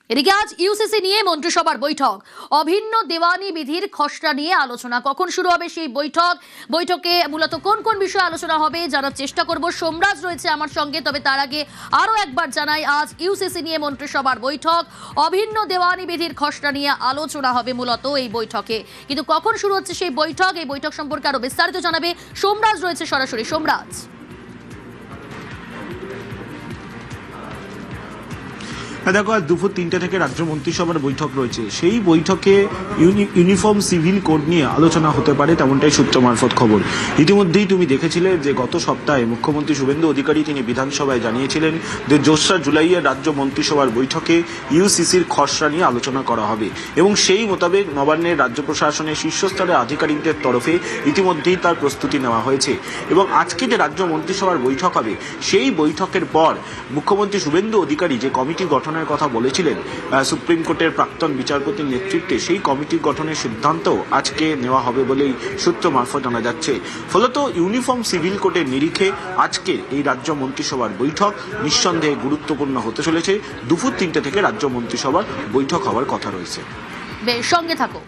এদিকে আজ ইউসিসি নিয়ে মন্ত্রিসভার বৈঠক, অভিন্ন দেওয়ানি বিধির খসড়া নিয়ে আলোচনা। কখন শুরু হবে সেই বৈঠকে মূলত কোন কোন বিষয়ে আলোচনা হবে জানার চেষ্টা করব। সোমরাজ রয়েছে আমার সঙ্গে, তবে তার আগে আরো একবার জানাই, আজ ইউসিসি নিয়ে মন্ত্রিসভার বৈঠক, অভিন্ন দেওয়ানি বিধির খসড়া নিয়ে আলোচনা হবে মূলত এই বৈঠকে। কিন্তু কখন শুরু হচ্ছে সেই বৈঠক, এই বৈঠক সম্পর্কে আরো বিস্তারিত জানাবে সোমরাজ রয়েছে সরাসরি। সোমরাজ, দেখো, আজ দুপুর 3টে থেকে রাজ্য মন্ত্রিসভার বৈঠক রয়েছে। সেই বৈঠকে ইউনিফর্ম সিভিল কোড নিয়ে আলোচনা হতে পারে, তেমনটাই সূত্র মারফত খবর। ইতিমধ্যেই তুমি দেখেছিলে যে গত সপ্তাহে মুখ্যমন্ত্রী শুভেন্দু অধিকারী তিনি বিধানসভায় জানিয়েছিলেন যে 4 জুলাইয়ের রাজ্য মন্ত্রিসভার বৈঠকে ইউসিসির খসড়া নিয়ে আলোচনা করা হবে এবং সেই মোতাবেক নবান্নের রাজ্য প্রশাসনের শীর্ষস্তরের আধিকারিকদের তরফে ইতিমধ্যেই তার প্রস্তুতি নেওয়া হয়েছে। এবং আজকে যে রাজ্য মন্ত্রিসভার বৈঠক হবে, সেই বৈঠকের পর মুখ্যমন্ত্রী শুভেন্দু অধিকারী যে কমিটি গঠনের কথা বলেছিলেন সুপ্রিম কোর্টের প্রাক্তন বিচারপতির নেতৃত্বে, সেই কমিটি গঠনের সিদ্ধান্ত আজকে নেওয়া হবে বলেই সূত্র মারফত জানা যাচ্ছে। ফলত ইউনিফর্ম সিভিল কোডের নিরিখে আজকের এই রাজ্য মন্ত্রিসভার বৈঠক নিঃসন্দেহে গুরুত্বপূর্ণ হতে চলেছে। দুপুর 3টে থেকে রাজ্য মন্ত্রিসভার বৈঠক হওয়ার কথা রয়েছে। বেশ, সঙ্গে থাকো।